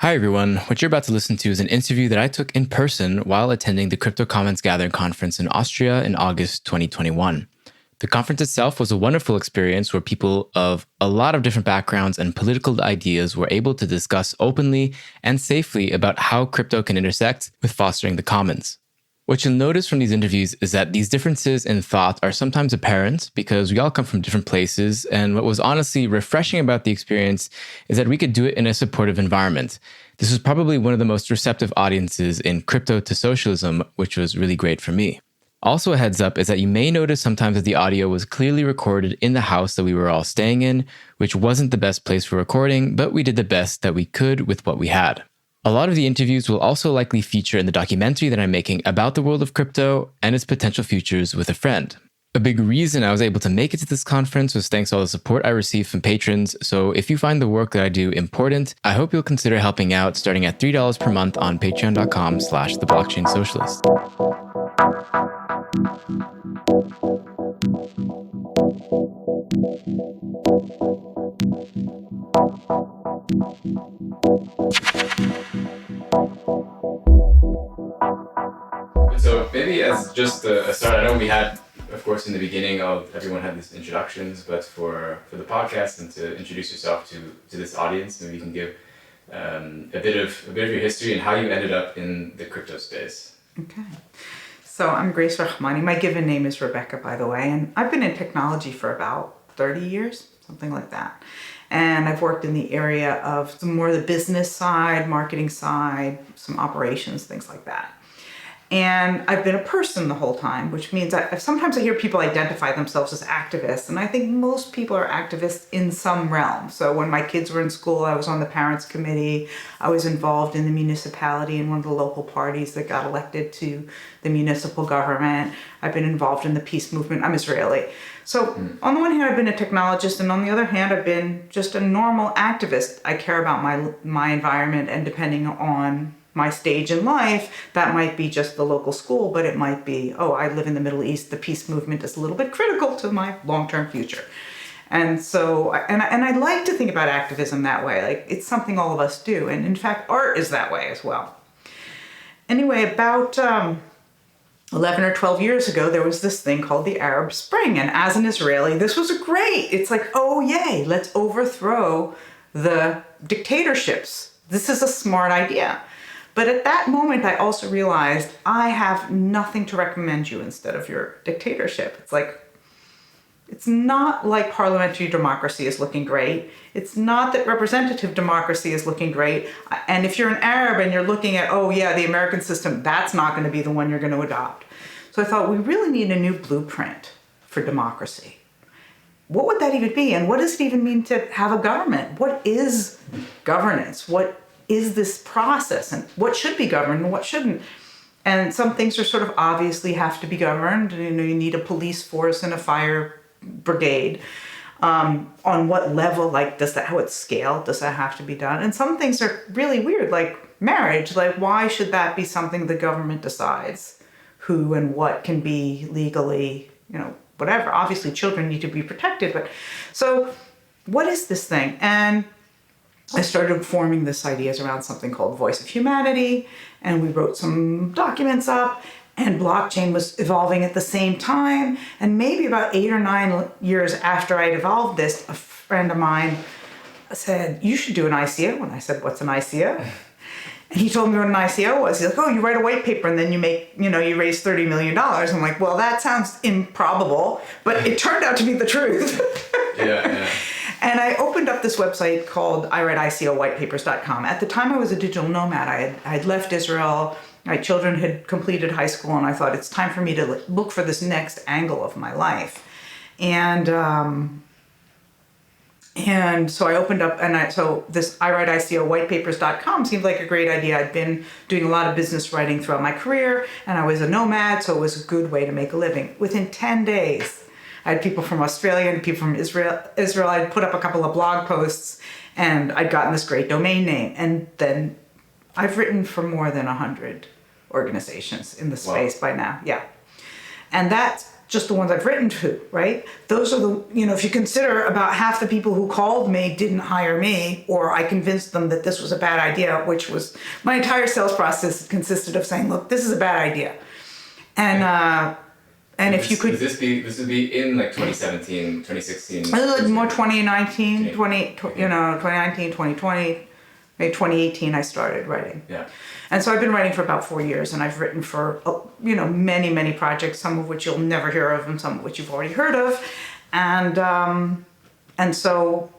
Hi everyone, what you're about to listen to is an interview that I took in person while attending the Crypto Commons Gathering Conference in Austria in August 2021. The conference itself was a wonderful experience where people of a lot of different backgrounds and political ideas were able to discuss openly and safely about how crypto can intersect with fostering the commons. What you'll notice from these interviews is that these differences in thought are sometimes apparent because we all come from different places, and what was honestly refreshing about the experience is that we could do it in a supportive environment. This was probably one of the most receptive audiences in Crypto to Socialism, which was really great for me. Also a heads up is that you may notice sometimes that the audio was clearly recorded in the house that we were all staying in, which wasn't the best place for recording, but we did the best that we could with what we had. A lot of the interviews will also likely feature in the documentary that I'm making about the world of crypto and its potential futures with a friend. A big reason I was able to make it to this conference was thanks to all the support I received from patrons, so if you find the work that I do important, I hope you'll consider helping out starting at $3 per month on patreon.com/theblockchainsocialist. So maybe as just a start, I know we had, of course, in the beginning of everyone had these introductions, but for the podcast and to introduce yourself to this audience, maybe you can give a bit of your history and how you ended up in the crypto space. Okay. So I'm Grace Rachmany. My given name is Rebecca, by the way, and I've been in technology for about 30 years, something like that. And I've worked in the area of some more the business side, marketing side, some operations, things like that. And I've been a person the whole time, which means sometimes I hear people identify themselves as activists, and I think most people are activists in some realm. So when my kids were in school, I was on the parents' committee. I was involved in the municipality in one of the local parties that got elected to the municipal government. I've been involved in the peace movement. I'm Israeli. So on the one hand, I've been a technologist, and on the other hand, I've been just a normal activist. I care about my environment, and depending on my stage in life, that might be just the local school, but it might be, I live in the Middle East, the peace movement is a little bit critical to my long-term future. And so, and I like to think about activism that way, like it's something all of us do. And in fact, art is that way as well. Anyway, about 11 or 12 years ago, there was this thing called the Arab Spring. And as an Israeli, this was great. It's like, oh, yay, let's overthrow the dictatorships. This is a smart idea. But at that moment, I also realized I have nothing to recommend you instead of your dictatorship. It's not like parliamentary democracy is looking great. It's not that representative democracy is looking great. And if you're an Arab and you're looking at, the American system, that's not going to be the one you're going to adopt. So I thought we really need a new blueprint for democracy. What would that even be? And what does it even mean to have a government? What is governance? What is this process, and what should be governed and what shouldn't? And some things are sort of obviously have to be governed. You need a police force and a fire brigade. On what level, how it's scaled, does that have to be done? And some things are really weird, like marriage. Like, why should that be something the government decides? Who and what can be legally, whatever. Obviously, children need to be protected. But so what is this thing? And I started forming this ideas around something called Voice of Humanity, and we wrote some documents up, and blockchain was evolving at the same time. And maybe about 8 or 9 years after I'd evolved this, a friend of mine said, you should do an ICO. And I said, what's an ICO? And he told me what an ICO was. He's like, you write a white paper and then you raise $30 million. I'm like, well, that sounds improbable, but it turned out to be the truth. Yeah. And I opened up this website called iwriteiCOWhitepapers.com. At the time, I was a digital nomad. I had left Israel. My children had completed high school, and I thought it's time for me to look for this next angle of my life. And so I opened up, so this iwriteiCOWhitepapers.com seemed like a great idea. I'd been doing a lot of business writing throughout my career, and I was a nomad, so it was a good way to make a living. Within 10 days, I had people from Australia and people from Israel. I'd put up a couple of blog posts, and I'd gotten this great domain name. And then I've written for more than 100 organizations in the space by now. Yeah. And that just the ones I've written to, right? Those are the, if you consider about half the people who called me didn't hire me, or I convinced them that this was a bad idea, which was my entire sales process consisted of saying, look, this is a bad idea. And if you could... This would be in like 2017, 2016? More 2019, 2019, 2020, maybe 2018 I started writing. Yeah. And so I've been writing for about 4 years, and I've written for, many, many projects, some of which you'll never hear of and some of which you've already heard of. And so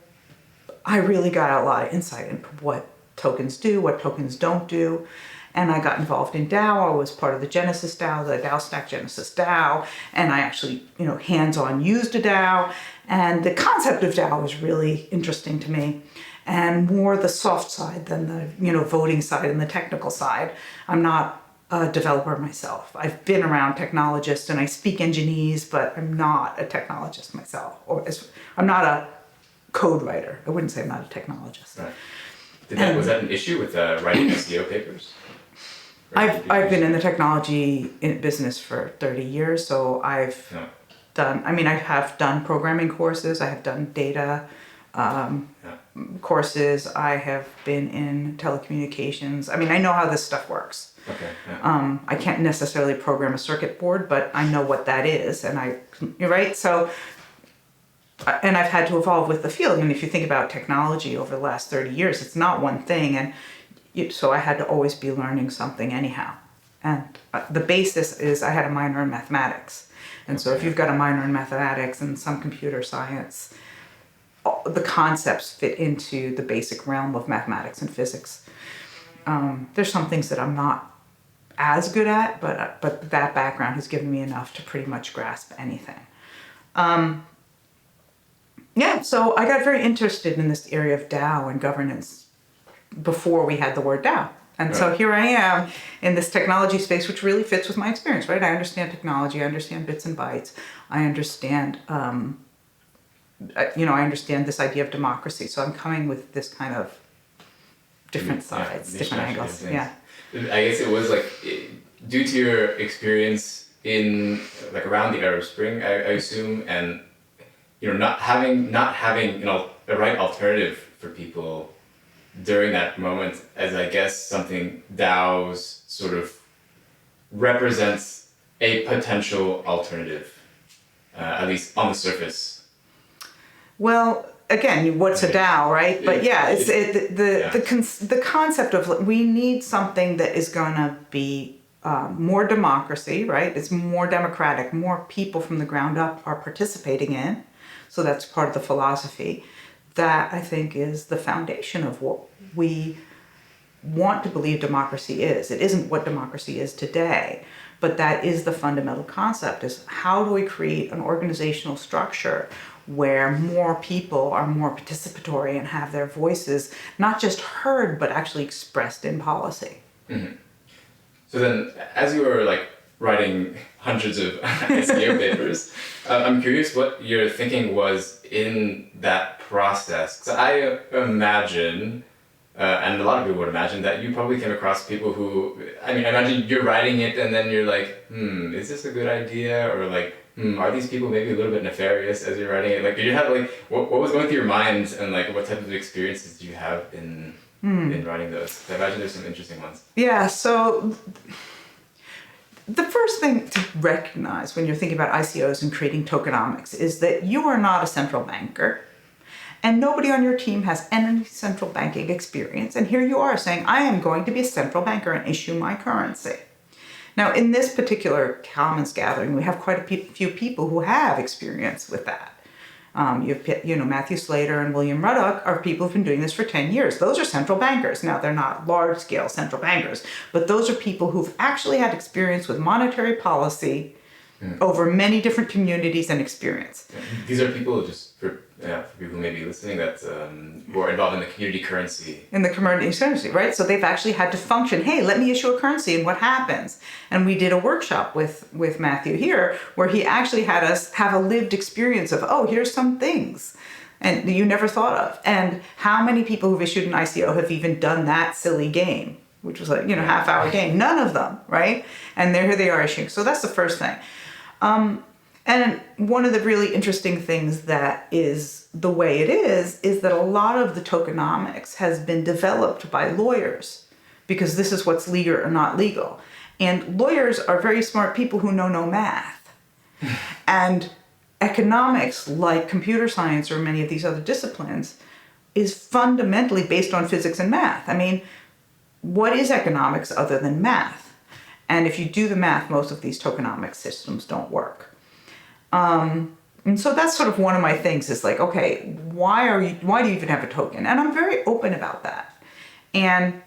I really got a lot of insight into what tokens do, what tokens don't do. And I got involved in DAO. I was part of the Genesis DAO, the DAO Stack Genesis DAO. And I actually, hands-on used a DAO. And the concept of DAO was really interesting to me. And more the soft side than the, voting side and the technical side. I'm not a developer myself. I've been around technologists and I speak engineers, but I'm not a technologist myself. I'm not a code writer. I wouldn't say I'm not a technologist. Right. Was that an issue with writing SEO papers? I've been in the technology business for 30 years, so I have done programming courses, I have done data courses, I have been in telecommunications. I know how this stuff works. Okay. Yeah. I can't necessarily program a circuit board, but I know what that is, and you're right? So, and I've had to evolve with the field. If you think about technology over the last 30 years, it's not one thing, and so I had to always be learning something anyhow. And the basis is I had a minor in mathematics. And so if you've got a minor in mathematics and some computer science, the concepts fit into the basic realm of mathematics and physics. There's some things that I'm not as good at, but that background has given me enough to pretty much grasp anything. So I got very interested in this area of DAO and governance before we had the word DAO. And so here I am in this technology space, which really fits with my experience, right? I understand technology, I understand bits and bytes, I understand, I understand this idea of democracy. So I'm coming with this kind of different sides, different angles. Yeah. I guess it was due to your experience in around the Arab Spring, I assume, and not having a right alternative for people during that moment, as I guess something DAOs sort of represents a potential alternative, at least on the surface. Well, again, what's a DAO, right? But the concept of we need something that is going to be more democracy, right? It's more democratic, more people from the ground up are participating in. So that's part of the philosophy. That, I think, is the foundation of what we want to believe democracy is. It isn't what democracy is today, but that is the fundamental concept, is how do we create an organizational structure where more people are more participatory and have their voices not just heard, but actually expressed in policy. Mm-hmm. So then, as you were writing hundreds of SEO papers, I'm curious what your thinking was in that process. Because I imagine, and a lot of people would imagine, that you probably came across people who, I imagine you're writing it and then you're like, is this a good idea? Or are these people maybe a little bit nefarious as you're writing it? Did you have, what was going through your mind, and what type of experiences do you have in writing those? I imagine there's some interesting ones. Yeah, so the first thing to recognize when you're thinking about ICOs and creating tokenomics is that you are not a central banker, and nobody on your team has any central banking experience. And here you are saying, I am going to be a central banker and issue my currency. Now, in this particular Commons gathering, we have quite a few people who have experience with that. Matthew Slater and William Ruddock are people who've been doing this for 10 years. Those are central bankers. Now, they're not large-scale central bankers, but those are people who've actually had experience with monetary policy over many different communities and experience. Yeah. These are people, just for people who may be listening, that who are involved in the community currency. In the community currency, right? So they've actually had to function. Hey, let me issue a currency, and what happens? And we did a workshop with Matthew here, where he actually had us have a lived experience of, here's some things and you never thought of. And how many people who've issued an ICO have even done that silly game, which was half-hour game? None of them, right? And here they are issuing. So that's the first thing. And one of the really interesting things that is the way it is that a lot of the tokenomics has been developed by lawyers, because this is what's legal or not legal. And lawyers are very smart people who know no math. And economics, like computer science or many of these other disciplines, is fundamentally based on physics and math. I mean, what is economics other than math? And if you do the math, most of these tokenomics systems don't work. And so that's sort of one of my things is like, okay, why do you even have a token? And I'm very open about that. And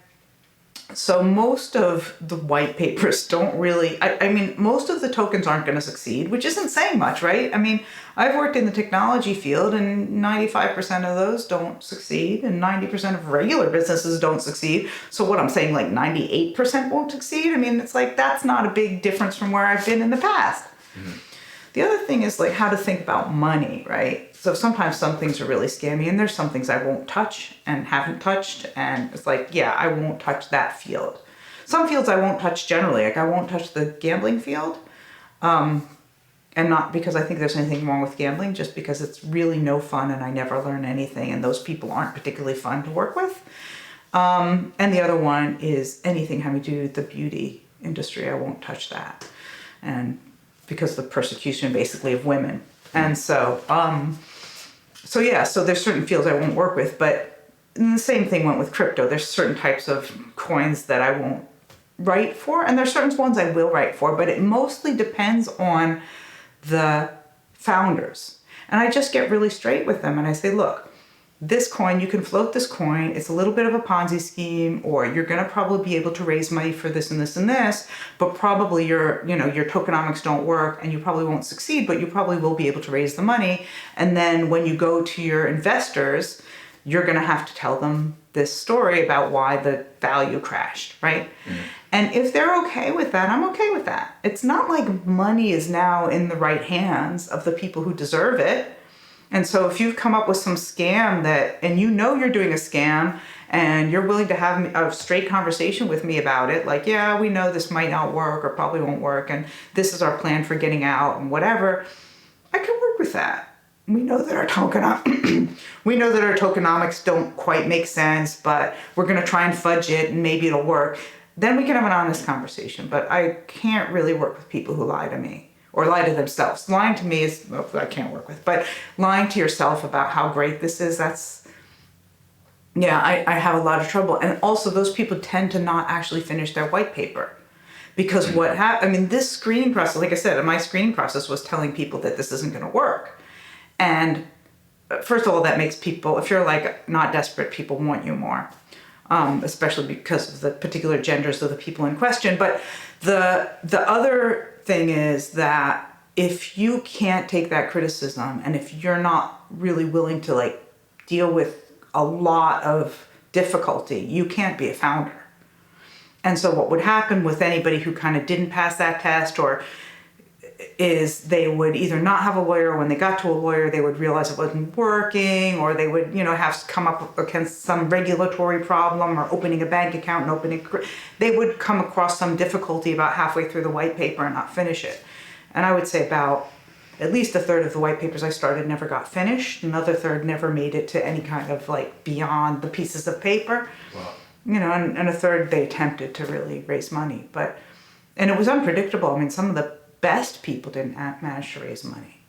so most of the white papers don't really, I mean, most of the tokens aren't going to succeed, which isn't saying much, right? I mean, I've worked in the technology field and 95% of those don't succeed and 90% of regular businesses don't succeed. So what I'm saying, like 98% won't succeed. I mean, it's like, that's not a big difference from where I've been in the past. Mm-hmm. The other thing is like how to think about money, right? So sometimes some things are really scammy and there's some things I won't touch and haven't touched. And it's like, yeah, I won't touch that field. Some fields I won't touch generally. Like I won't touch the gambling field. And not because I think there's anything wrong with gambling, just because it's really no fun and I never learn anything. And those people aren't particularly fun to work with. And the other one is anything having to do with the beauty industry. I won't touch that. And because of the persecution basically of women. And so there's certain fields I won't work with, but the same thing went with crypto. There's certain types of coins that I won't write for, and there's certain ones I will write for, but it mostly depends on the founders. And I just get really straight with them and I say, look, this coin, you can float this coin. It's a little bit of a Ponzi scheme, or you're going to probably be able to raise money for this and this and this, but probably your tokenomics don't work and you probably won't succeed, but you probably will be able to raise the money. And then when you go to your investors, you're going to have to tell them this story about why the value crashed, right? Mm-hmm. And if they're okay with that, I'm okay with that. It's not like money is now in the right hands of the people who deserve it. And so if you've come up with some scam and you know you're doing a scam and you're willing to have a straight conversation with me about it, like, yeah, we know this might not work or probably won't work, and this is our plan for getting out and whatever, I can work with that. We know that our tokenomics don't quite make sense, but we're going to try and fudge it and maybe it'll work. Then we can have an honest conversation. But I can't really work with people who lie to me. Or lie to themselves. Lying to me is, I can't work with. But lying to yourself about how great this is, I have a lot of trouble. And also those people tend to not actually finish their white paper. Because this screening process, like I said, my screening process was telling people that this isn't going to work. And first of all, that makes people, if you're like not desperate, people want you more. Especially because of the particular genders of the people in question. But the other thing is that if you can't take that criticism and if you're not really willing to like deal with a lot of difficulty, you can't be a founder. And so what would happen with anybody who kind of didn't pass that test is they would either not have a lawyer, or when they got to a lawyer, they would realize it wasn't working, or they would, have to come up against some regulatory problem or opening a bank account and they would come across some difficulty about halfway through the white paper and not finish it. And I would say about at least a third of the white papers I started never got finished. Another third never made it to any kind of like beyond the pieces of paper. Wow. And a third they attempted to really raise money. And it was unpredictable. I mean, some of the best people didn't manage to raise money.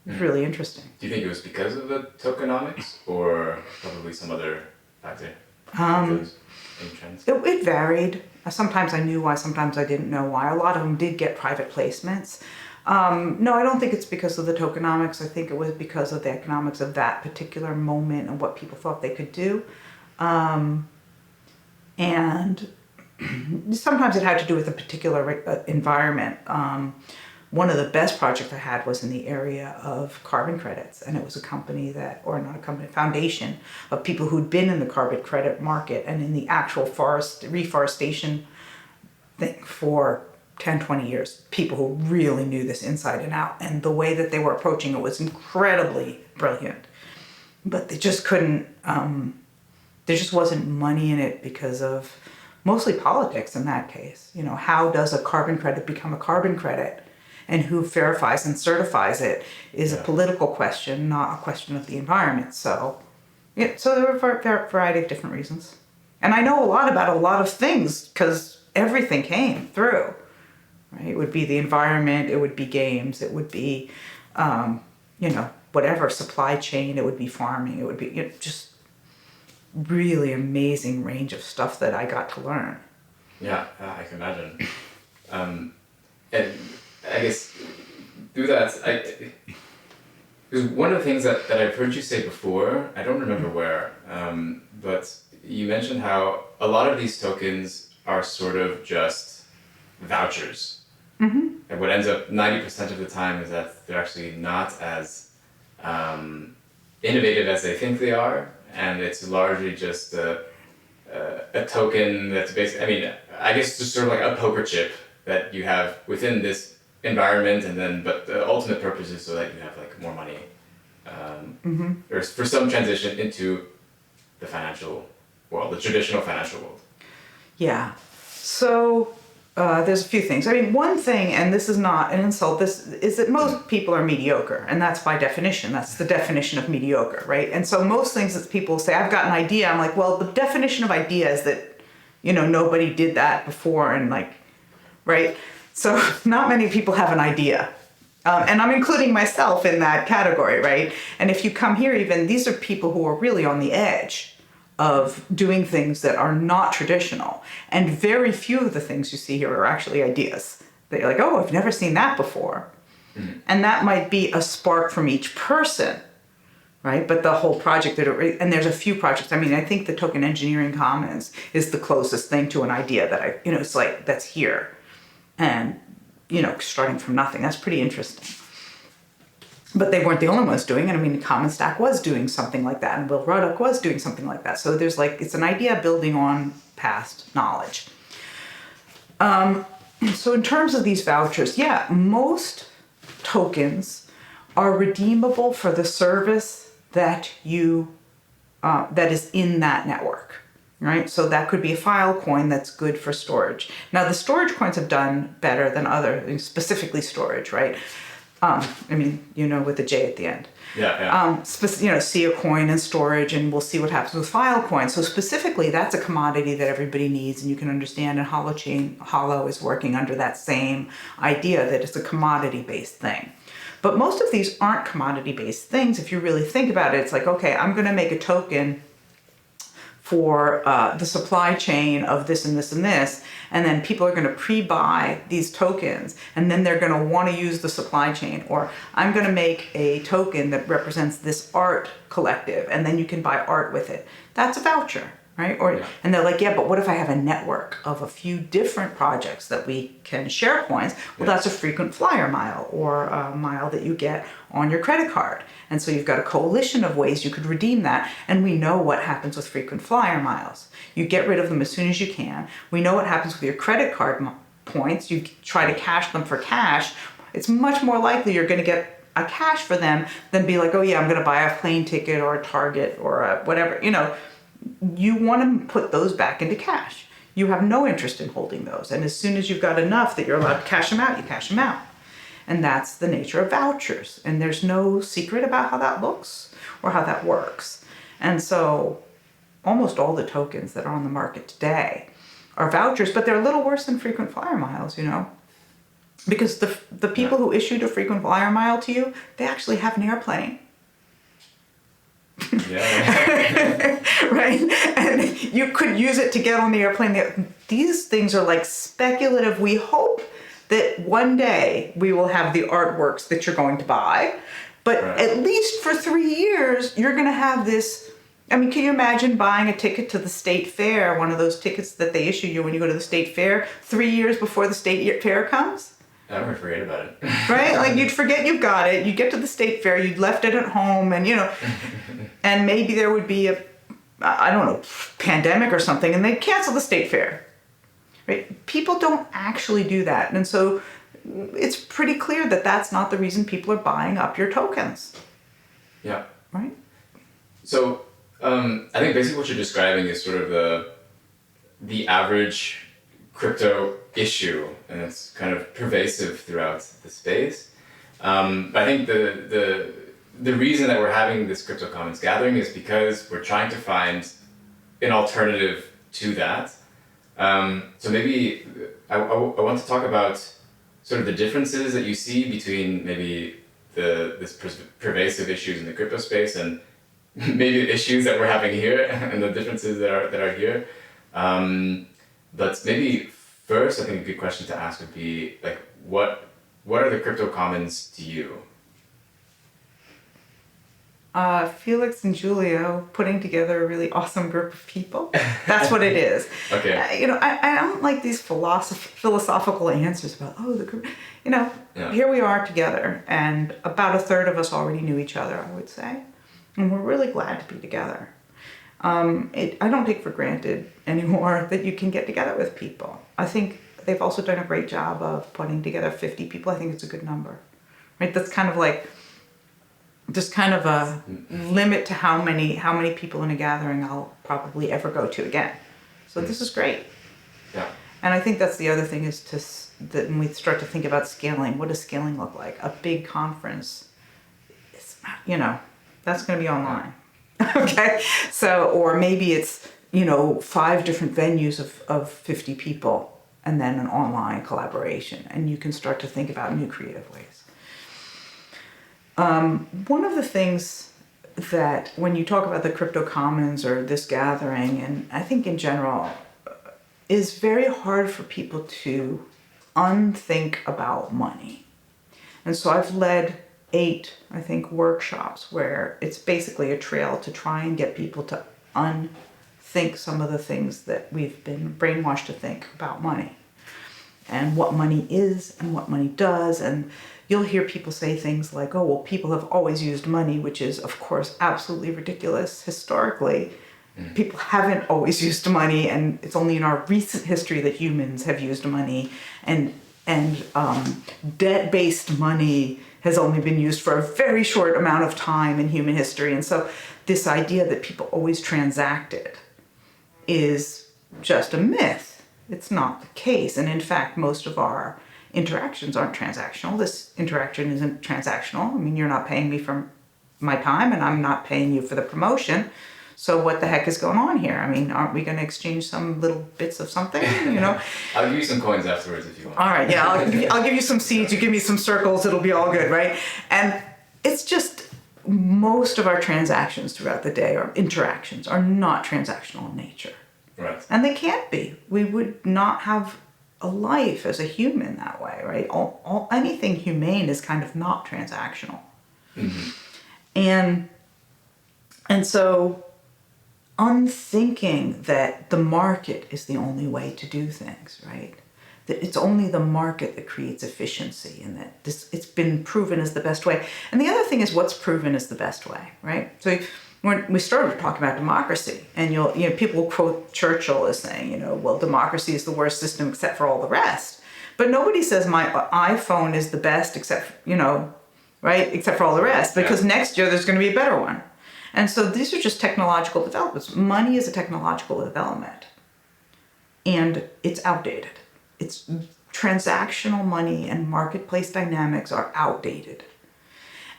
It was really interesting. Do you think it was because of the tokenomics or probably some other factor? It varied. Sometimes I knew why, sometimes I didn't know why. A lot of them did get private placements. No, I don't think it's because of the tokenomics. I think it was because of the economics of that particular moment and what people thought they could do. And sometimes it had to do with a particular environment. One of the best projects I had was in the area of carbon credits, and it was a foundation of people who'd been in the carbon credit market and in the actual reforestation thing for 10, 20 years. People who really knew this inside and out, and the way that they were approaching it was incredibly brilliant. But they just couldn't, there just wasn't money in it because of mostly politics in that case. How does a carbon credit become a carbon credit? and who verifies and certifies it is a political question, not a question of the environment. So, yeah, so there are a variety of different reasons. And I know a lot about a lot of things because everything came through, right? It would be the environment, it would be games, it would be, whatever, supply chain, it would be farming, it would be just really amazing range of stuff that I got to learn. Yeah, I can imagine. And I guess through that, because one of the things that I've heard you say before, I don't remember where, but you mentioned how a lot of these tokens are sort of just vouchers. Mm-hmm. And what ends up 90% of the time is that they're actually not as innovative as they think they are, and it's largely just a token that's basically, I guess just sort of like a poker chip that you have within this environment, but the ultimate purpose is so that you have like more money, or for some transition into the financial world, the traditional financial world. Yeah. So there's a few things. One thing, and this is not an insult, this is that most people are mediocre, and that's by definition. That's the definition of mediocre, right? And so most things that people say, I've got an idea, I'm like, well, the definition of idea is that, nobody did that before, and like, right? So not many people have an idea. And I'm including myself in that category, right? And if you come here even, these are people who are really on the edge of doing things that are not traditional. And very few of the things you see here are actually ideas. They're like, oh, I've never seen that before. Mm-hmm. And that might be a spark from each person, right? But the whole project, and there's a few projects. I think the Token Engineering Commons is the closest thing to an idea that it's like, that's here. And, starting from nothing. That's pretty interesting. But they weren't the only ones doing it. The Common Stack was doing something like that, and Will Ruddock was doing something like that. So there's it's an idea building on past knowledge. So in terms of these vouchers, most tokens are redeemable for the service that that is in that network, right? So that could be a file coin that's good for storage. Now the storage coins have done better than other, specifically storage, right? With the J at the end. Yeah. See a coin and storage, and we'll see what happens with file coins. So specifically, that's a commodity that everybody needs, and you can understand. And Hollow is working under that same idea that it's a commodity-based thing. But most of these aren't commodity-based things. If you really think about it, it's like, okay, I'm going to make a token for the supply chain of this and this and this, and then people are going to pre-buy these tokens, and then they're going to want to use the supply chain. Or I'm going to make a token that represents this art collective, and then you can buy art with it. That's a voucher, right? And they're like, yeah, but what if I have a network of a few different projects that we can share coins? Well, that's a frequent flyer mile, or a mile that you get on your credit card. And so you've got a coalition of ways you could redeem that. And we know what happens with frequent flyer miles. You get rid of them as soon as you can. We know what happens with your credit card points. You try to cash them for cash. It's much more likely you're going to get a cash for them than be like, oh yeah, I'm going to buy a plane ticket or a Target or a whatever. You want to put those back into cash. You have no interest in holding those. And as soon as you've got enough that you're allowed to cash them out, you cash them out. And that's the nature of vouchers. And there's no secret about how that looks or how that works. And so almost all the tokens that are on the market today are vouchers, but they're a little worse than frequent flyer miles, because the people who issued a frequent flyer mile to you, they actually have an airplane. Yeah. Right? And you could use it to get on the airplane. These things are like speculative. We hope that one day we will have the artworks that you're going to buy. But at least for 3 years, you're going to have this. Can you imagine buying a ticket to the state fair, one of those tickets that they issue you when you go to the state fair, 3 years before the state fair comes? I'm gonna forget about it. Right? You'd forget you've got it. You get to the state fair, you'd left it at home, and and maybe there would be a, pandemic or something, and they'd cancel the state fair. Right? People don't actually do that. And so it's pretty clear that that's not the reason people are buying up your tokens. Yeah. Right? So I think basically what you're describing is sort of the average crypto issue, and it's kind of pervasive throughout the space. But I think the reason that we're having this Crypto Commons gathering is because we're trying to find an alternative to that. So maybe I want to talk about sort of the differences that you see between maybe this pervasive issues in the crypto space and maybe the issues that we're having here and the differences that are here. But maybe first, I think a good question to ask would be like, what are the crypto commons to you? Felix and Julio putting together a really awesome group of people. That's what it is. Okay. I don't like these philosophical answers about, the group. Here we are together, and about a third of us already knew each other, I would say. And we're really glad to be together. I don't take for granted anymore that you can get together with people. I think they've also done a great job of putting together 50 people. I think it's a good number, right? That's kind of like, just kind of a limit to how many people in a gathering I'll probably ever go to again. So this is great. Yeah. And I think that's the other thing is that when we start to think about scaling, what does scaling look like? A big conference, that's going to be online. Okay. So, or maybe it's, 5 different venues of 50 people and then an online collaboration. And you can start to think about new creative ways. One of the things that when you talk about the crypto commons or this gathering, and I think in general, is very hard for people to unthink about money. And so I've led 8, I think, workshops where it's basically a trail to try and get people to unthink some of the things that we've been brainwashed to think about money and what money is and what money does. And you'll hear people say things like, people have always used money, which is, of course, absolutely ridiculous historically. People haven't always used money, and it's only in our recent history that humans have used money. And debt-based money has only been used for a very short amount of time in human history. And so this idea that people always transacted is just a myth. It's not the case. And in fact, most of our interactions aren't transactional. This interaction isn't transactional. I mean, you're not paying me for my time, and I'm not paying you for the promotion. So what the heck is going on here? I mean, aren't we going to exchange some little bits of something, I'll give you some coins afterwards if you want. All right, yeah, I'll give you some seeds, you give me some circles, it'll be all good, right? And it's just most of our transactions throughout the day or interactions are not transactional in nature. Right. And they can't be. We would not have a life as a human that way, right? Anything humane is kind of not transactional. Mm-hmm. And so unthinking that the market is the only way to do things, right? That it's only the market that creates efficiency, and that it's been proven as the best way. And the other thing is what's proven is the best way, right? So when we started talking about democracy, and people will quote Churchill as saying, democracy is the worst system except for all the rest. But nobody says my iPhone is the best except for all the rest, because next year there's going to be a better one. And so these are just technological developments. Money is a technological development, and it's outdated. It's transactional money and marketplace dynamics are outdated.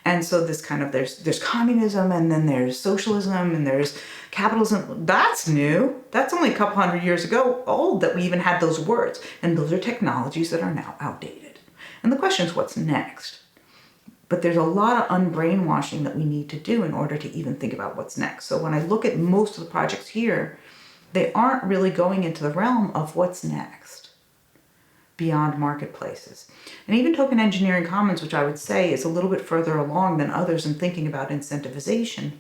And so this kind of, there's communism, and then there's socialism, and there's capitalism. That's new. That's only a couple hundred years ago old that we even had those words. And those are technologies that are now outdated. And the question is, what's next? But there's a lot of unbrainwashing that we need to do in order to even think about what's next. So when I look at most of the projects here, they aren't really going into the realm of what's next beyond marketplaces. And even Token Engineering Commons, which I would say is a little bit further along than others in thinking about incentivization,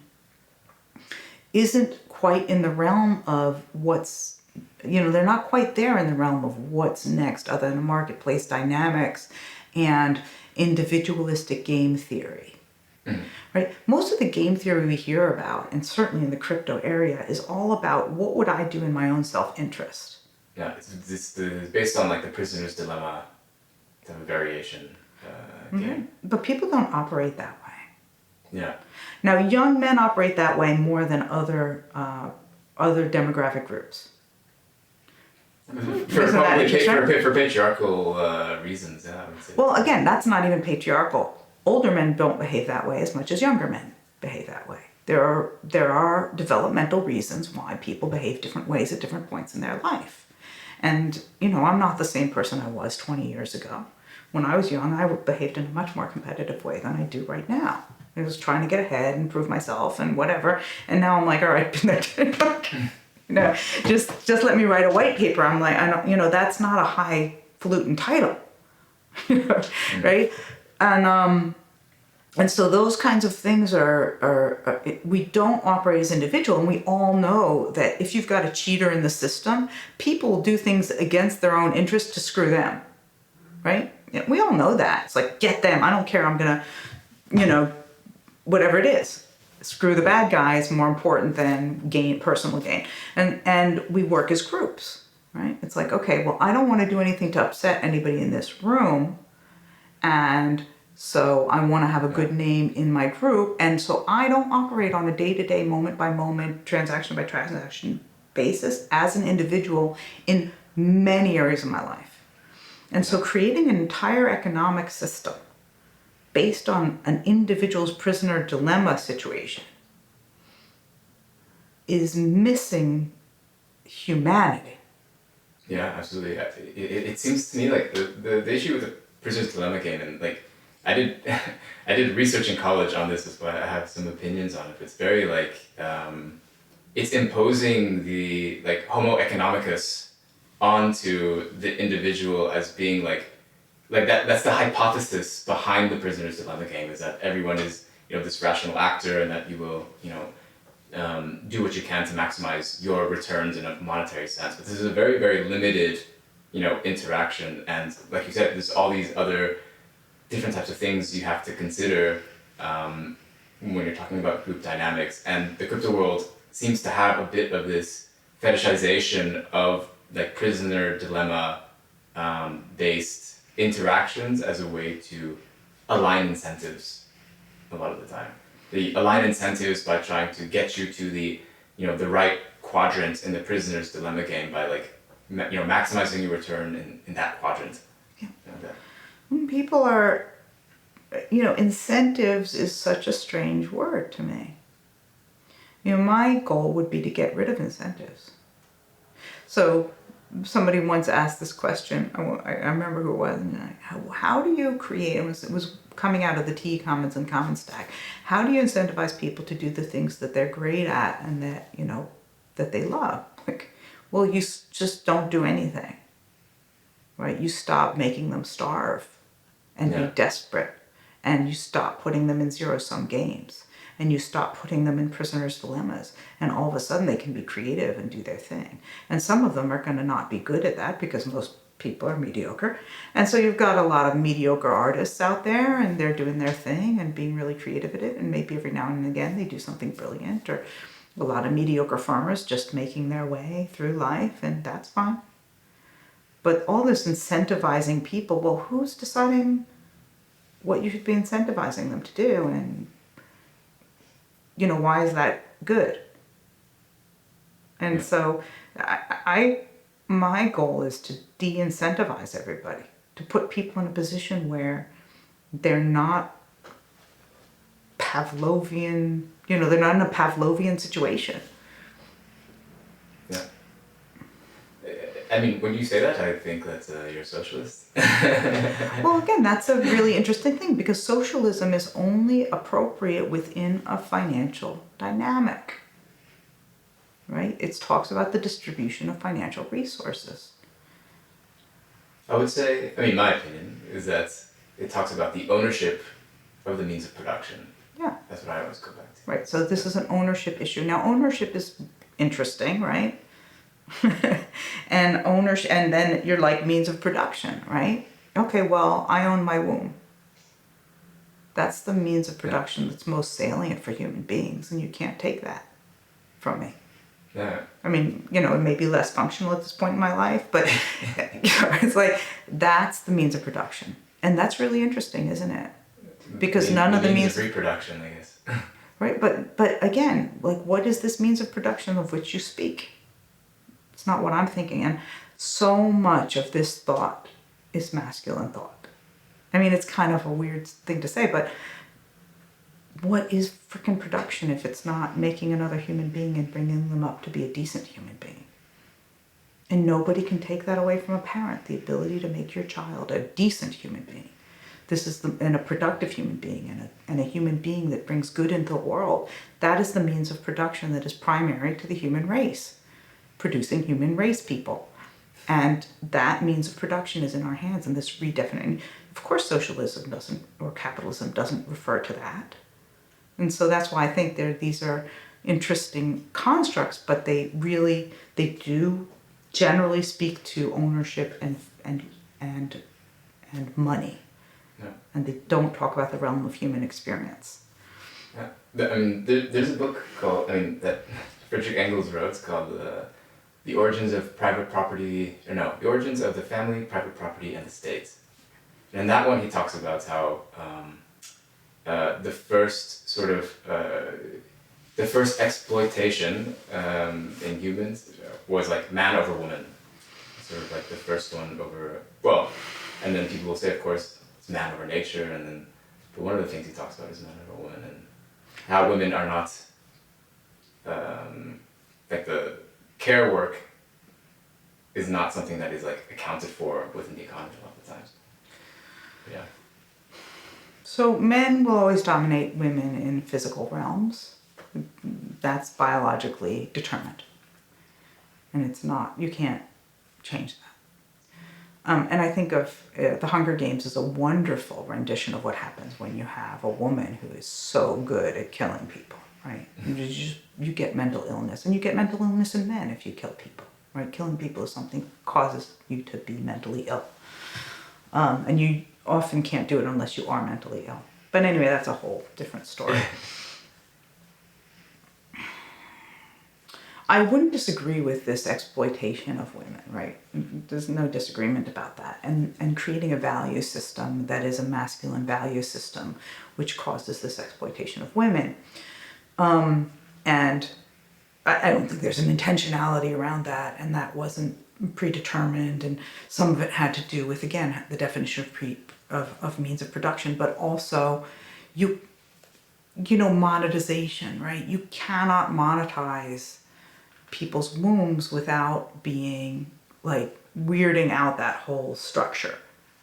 isn't quite in the realm of what's, they're not quite there in the realm of what's next other than marketplace dynamics and individualistic game theory, right? Most of the game theory we hear about, and certainly in the crypto area, is all about what would I do in my own self-interest. Yeah, it's based on like the prisoner's dilemma, the variation game. But people don't operate that way. Yeah. Now, young men operate that way more than other demographic groups. Isn't that interesting? For patriarchal reasons, yeah, I would say. Well, again, that's not even patriarchal. Older men don't behave that way as much as younger men behave that way. There are developmental reasons why people behave different ways at different points in their life. And, I'm not the same person I was 20 years ago. When I was young, I behaved in a much more competitive way than I do right now. I was trying to get ahead and prove myself and whatever. And now I'm like, all right, just let me write a white paper. I'm like, I don't, that's not a highfalutin title, right? And so those kinds of things are we don't operate as individual, and we all know that if you've got a cheater in the system, people will do things against their own interest to screw them, right? We all know that. It's like, get them. I don't care. I'm gonna, whatever it is, screw the bad guy is more important than personal gain. And we work as groups, right? It's like, okay, well, I don't want to do anything to upset anybody in this room, and so I want to have a good name in my group, and so I don't operate on a day-to-day, moment-by-moment, transaction-by-transaction basis as an individual in many areas of my life. And so creating an entire economic system based on an individual's prisoner dilemma situation is missing humanity. Yeah, absolutely. It seems to me like the issue with the prisoner's dilemma game, and like I did research in college on this, as well. I have some opinions on it. But it's very it's imposing the Homo economicus onto the individual as being like that. That's the hypothesis behind the prisoner's dilemma game, is that everyone is this rational actor, and that you will do what you can to maximize your returns in a monetary sense. But this is a very, very limited interaction, and like you said, there's all these other different types of things you have to consider when you're talking about group dynamics. And the crypto world seems to have a bit of this fetishization of prisoner dilemma based interactions as a way to align incentives a lot of the time. They align incentives by trying to get you to the the right quadrant in the prisoner's dilemma game by maximizing your return in that quadrant. Yeah. People are, incentives is such a strange word to me. My goal would be to get rid of incentives. So somebody once asked this question, I remember who it was, and how do you create, it was coming out of the T Commons and Commons stack, how do you incentivize people to do the things that they're great at and that, that they love? Well, you just don't do anything, right? You stop making them starve and be desperate, and you stop putting them in zero-sum games, and you stop putting them in prisoner's dilemmas, and all of a sudden they can be creative and do their thing. And some of them are going to not be good at that because most people are mediocre. And so you've got a lot of mediocre artists out there, and they're doing their thing and being really creative at it, and maybe every now and again they do something brilliant, or a lot of mediocre farmers just making their way through life, and that's fine. But all this incentivizing people, well, who's deciding what you should be incentivizing them to do? And, why is that good? And so my goal is to de-incentivize everybody, to put people in a position where they're not Pavlovian, they're not in a Pavlovian situation. Yeah. I mean, when you say that, I think that you're a socialist. Well, again, that's a really interesting thing, because socialism is only appropriate within a financial dynamic, right? It talks about the distribution of financial resources. I would say, my opinion is that it talks about the ownership of the means of production. Yeah. That's what I always go back to. Right, so this is an ownership issue. Now, ownership is interesting, right? And then you're like means of production, right? Okay, well, I own my womb. That's the means of production that's most salient for human beings, and you can't take that from me. Yeah. It may be less functional at this point in my life, but it's like, that's the means of production. And that's really interesting, isn't it? Because none of the means of reproduction, I guess. Right, but again, what is this means of production of which you speak? It's not what I'm thinking. And So much of this thought is masculine thought. I mean, it's kind of a weird thing to say, but what is freaking production if it's not making another human being and bringing them up to be a decent human being? And nobody can take that away from a parent, the ability to make your child a decent human being. This is and a productive human being and a human being that brings good into the world. That is the means of production that is primary to the human race, producing human race people. And that means of production is in our hands, and this redefining. Of course, socialism doesn't, or capitalism doesn't refer to that. And so that's why I think these are interesting constructs, but they do generally speak to ownership and money. Yeah. And they don't talk about the realm of human experience. Yeah. There's a book called, that Friedrich Engels wrote. It's called The Origins of Private Property, The Origins of the Family, Private Property, and the State. And in that one, he talks about how the first exploitation in humans was like man over woman. Sort of like the first one over, and then people will say, of course, it's man over nature, but one of the things he talks about is man over woman, and how women are not, like the care work is not something that is like accounted for within the economy a lot of the times. Yeah. So men will always dominate women in physical realms. That's biologically determined. And it's not, you can't change that. And I think of the Hunger Games as a wonderful rendition of what happens when you have a woman who is so good at killing people, right? You get mental illness, and you get mental illness in men if you kill people, right? Killing people is something causes you to be mentally ill. And you often can't do it unless you are mentally ill. But anyway, that's a whole different story. I wouldn't disagree with this exploitation of women, right? There's no disagreement about that. And creating a value system that is a masculine value system, which causes this exploitation of women. And I don't think there's an intentionality around that, and that wasn't predetermined, and some of it had to do with, again, the definition of means of production, but also monetization, right? You cannot monetize people's wombs without being like weirding out that whole structure,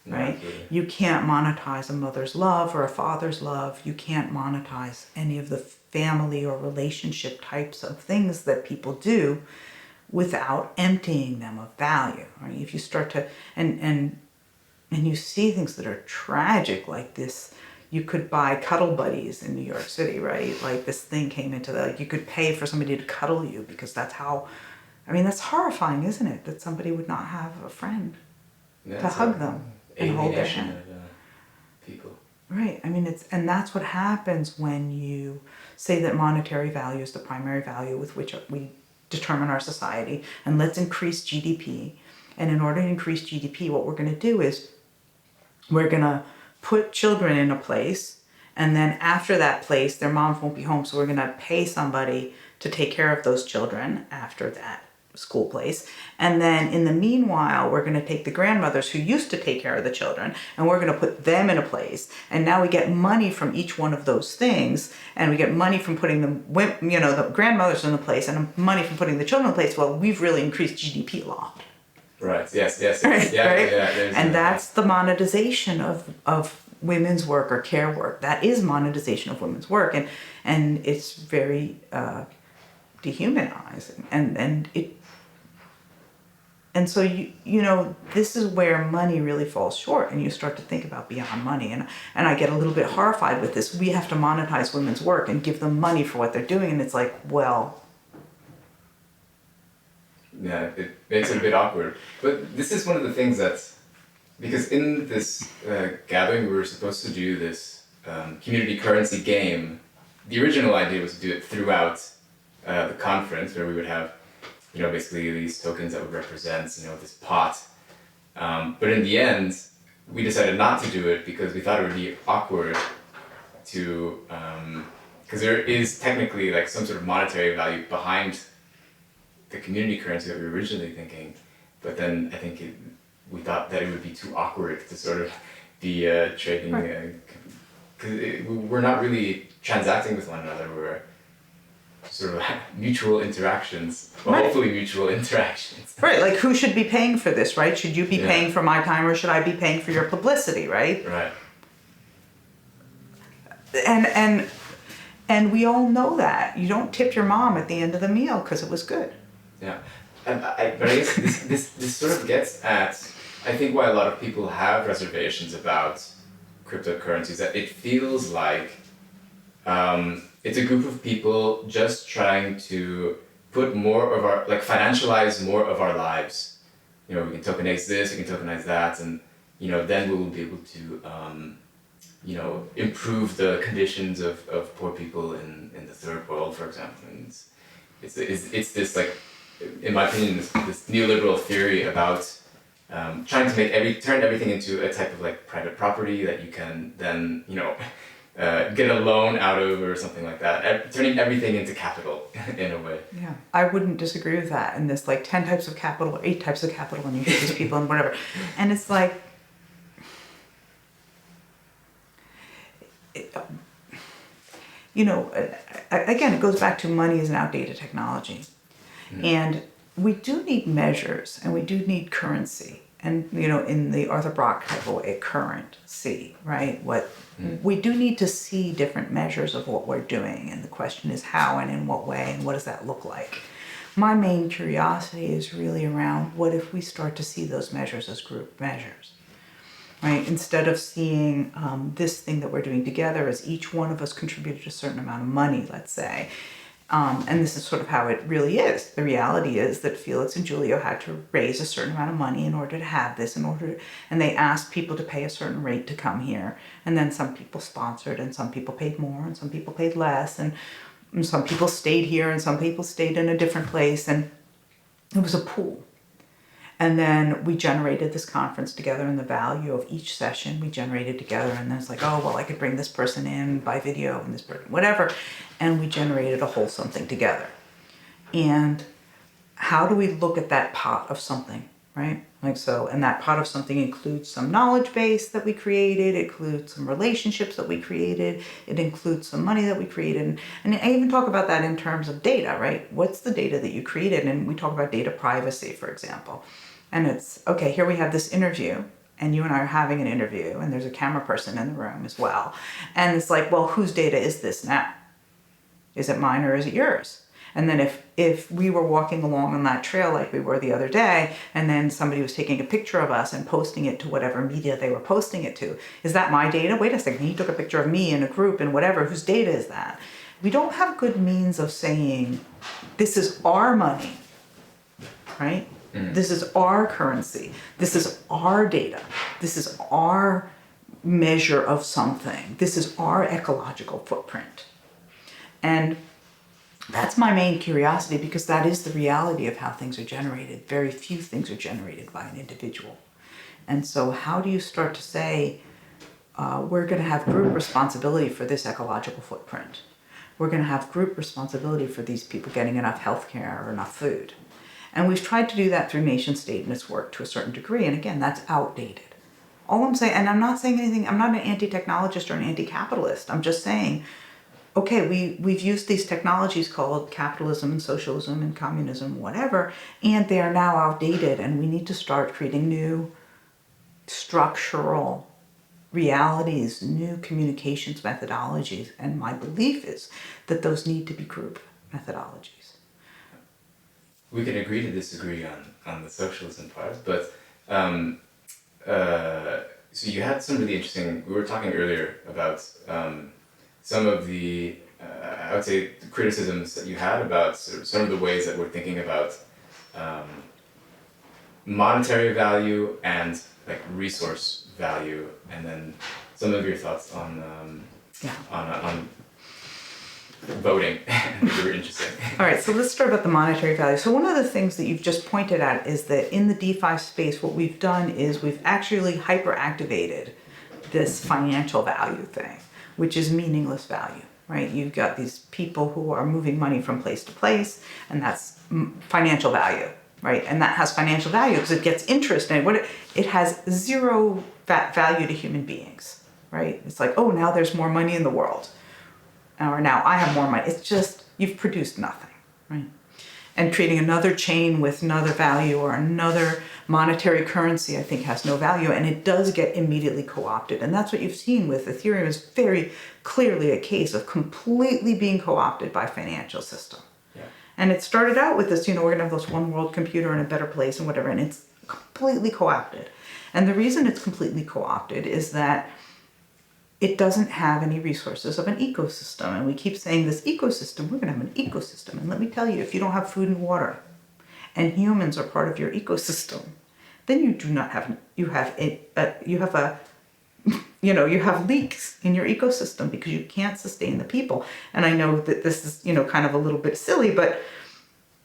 right? Absolutely. You can't monetize a mother's love or a father's love. You can't monetize any of the family or relationship types of things that people do without emptying them of value, right? If you start to, and you see things that are tragic like this. You could buy cuddle buddies in New York City, right? Like this thing came into you could pay for somebody to cuddle you because that's how, that's horrifying, isn't it? That somebody would not have a friend to hug them and hold their hand. Of people. Right, and that's what happens when you say that monetary value is the primary value with which we determine our society, and let's increase GDP. And in order to increase GDP, what we're gonna do is we're gonna put children in a place, and then after that place, their moms won't be home, so we're going to pay somebody to take care of those children after that school place. And then in the meanwhile, we're going to take the grandmothers who used to take care of the children, and we're going to put them in a place. And now we get money from each one of those things, and we get money from putting the grandmothers in the place, and money from putting the children in place. Well, we've really increased GDP a lot. Right. Yes. Right, Yeah. right? Yeah. And that's the monetization of women's work or care work. That is monetization of women's work, and it's very dehumanizing. And so this is where money really falls short, and you start to think about beyond money. And I get a little bit horrified with this. We have to monetize women's work and give them money for what they're doing, and it's like, well. Yeah, it makes it a bit awkward. But this is one of the things because in this gathering we were supposed to do this community currency game. The original idea was to do it throughout the conference, where we would have, basically these tokens that would represent, this pot. But in the end, we decided not to do it because we thought it would be awkward to, because there is technically like some sort of monetary value behind the community currency that we were originally thinking, but then I think we thought that it would be too awkward to sort of be trading, because we're not really transacting with one another. We're sort of mutual interactions, well, hopefully mutual interactions. Right, like who should be paying for this, right? Should you be paying for my time or should I be paying for your publicity, right? Right. And we all know that. You don't tip your mom at the end of the meal because it was good. Yeah. But I guess this sort of gets at, I think, why a lot of people have reservations about cryptocurrencies, that it feels like it's a group of people just trying to put more of our, like financialize more of our lives. We can tokenize this, we can tokenize that, and, then we will be able to, improve the conditions of poor people in the third world, for example. And it's this, like, in my opinion, this neoliberal theory about trying to turn everything into a type of like private property that you can then, get a loan out of or something like that, turning everything into capital in a way. Yeah, I wouldn't disagree with that. And this like 10 types of capital, or 8 types of capital, and you hear these people and whatever. And it's like, again, it goes back to money is an outdated technology. Mm-hmm. And we do need measures and we do need currency. And, in the Arthur Brock type of way, currency, right? We do need to see different measures of what we're doing. And the question is how and in what way and what does that look like? My main curiosity is really around what if we start to see those measures as group measures, right? Instead of seeing this thing that we're doing together as each one of us contributed a certain amount of money, let's say. And this is sort of how it really is. The reality is that Felix and Julio had to raise a certain amount of money in order to have this, and they asked people to pay a certain rate to come here. And then some people sponsored, and some people paid more, and some people paid less, and some people stayed here, and some people stayed in a different place, and it was a pool. And then we generated this conference together, and the value of each session we generated together. And then it's like, oh, well, I could bring this person in by video and this person, whatever. And we generated a whole something together. And how do we look at that pot of something, right? Like so, and that pot of something includes some knowledge base that we created, it includes some relationships that we created, it includes some money that we created. And I even talk about that in terms of data, right? What's the data that you created? And we talk about data privacy, for example. And it's, okay, here we have this interview, and you and I are having an interview, and there's a camera person in the room as well. And it's like, well, whose data is this now? Is it mine or is it yours? And then if we were walking along on that trail like we were the other day, and then somebody was taking a picture of us and posting it to whatever media they were posting it to, is that my data? Wait a second, he took a picture of me in a group and whatever, whose data is that? We don't have good means of saying, this is our money, right? This is our currency. This is our data. This is our measure of something. This is our ecological footprint. And that's my main curiosity, because that is the reality of how things are generated. Very few things are generated by an individual. And so how do you start to say, we're going to have group responsibility for this ecological footprint. We're going to have group responsibility for these people getting enough health care or enough food. And we've tried to do that through nation state, and it's worked to a certain degree. And again, that's outdated. All I'm saying, and I'm not saying anything, I'm not an anti-technologist or an anti-capitalist. I'm just saying, okay, we've used these technologies called capitalism and socialism and communism, whatever, and they are now outdated, and we need to start creating new structural realities, new communications methodologies. And my belief is that those need to be group methodologies. We can agree to disagree on the socialism part, but so you had some really interesting, we were talking earlier about some of the, I would say, the criticisms that you had about sort of some of the ways that we're thinking about monetary value and like resource value, and then some of your thoughts on voting that were interesting. All right, so let's start about the monetary value. So one of the things that you've just pointed at is that in the DeFi space, what we've done is we've actually hyperactivated this financial value thing, which is meaningless value, right? You've got these people who are moving money from place to place, and that's financial value. right? And that has financial value because it gets interest, and it has zero value to human beings, right? It's like, oh, now there's more money in the world, or now I have more money. It's just, you've produced nothing, right? And creating another chain with another value or another monetary currency, I think, has no value, and it does get immediately co-opted. And that's what you've seen with Ethereum, is very clearly a case of completely being co-opted by financial system. Yeah. And it started out with this, we're going to have this one world computer in a better place and whatever, and it's completely co-opted. And the reason it's completely co-opted is that it doesn't have any resources of an ecosystem. And we keep saying this ecosystem, we're going to have an ecosystem. And let me tell you, if you don't have food and water, and humans are part of your ecosystem, then you do not have, you have leaks in your ecosystem because you can't sustain the people. And I know that this is, kind of a little bit silly, but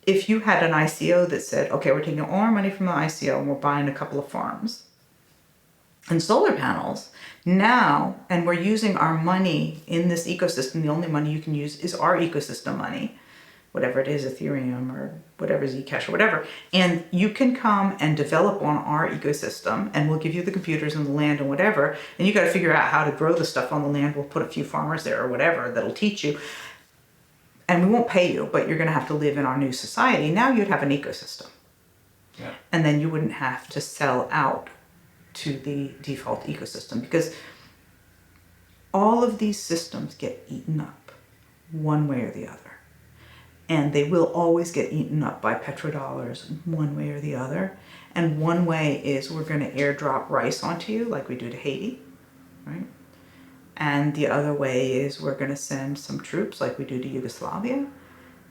if you had an ICO that said, okay, we're taking all our money from the ICO and we're buying a couple of farms and solar panels now, and we're using our money in this ecosystem, the only money you can use is our ecosystem money, whatever it is, Ethereum or whatever, Zcash or whatever, and you can come and develop on our ecosystem, and we'll give you the computers and the land and whatever, and you got to figure out how to grow the stuff on the land. We'll put a few farmers there or whatever that'll teach you, and we won't pay you, but you're going to have to live in our new society. Now you'd have an ecosystem. Yeah. And then you wouldn't have to sell out to the default ecosystem, because all of these systems get eaten up one way or the other. And they will always get eaten up by petrodollars one way or the other. And one way is we're going to airdrop rice onto you like we do to Haiti, right? And the other way is we're going to send some troops like we do to Yugoslavia.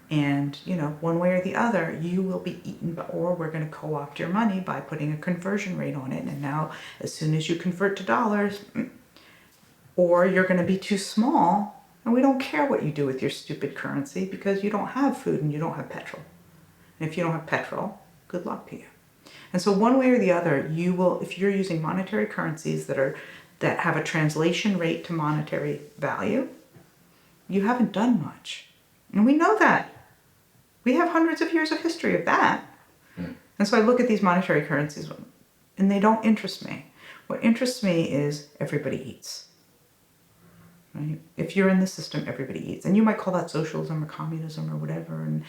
And, one way or the other, you will be eaten, or we're going to co-opt your money by putting a conversion rate on it. And now, as soon as you convert to dollars, or you're going to be too small, and we don't care what you do with your stupid currency because you don't have food and you don't have petrol. And if you don't have petrol, good luck to you. And so one way or the other, you will, if you're using monetary currencies that have a translation rate to monetary value, you haven't done much. And we know that. We have hundreds of years of history of that. And so I look at these monetary currencies and they don't interest me. What interests me is everybody eats. Right? If you're in the system, everybody eats. And you might call that socialism or communism or whatever. And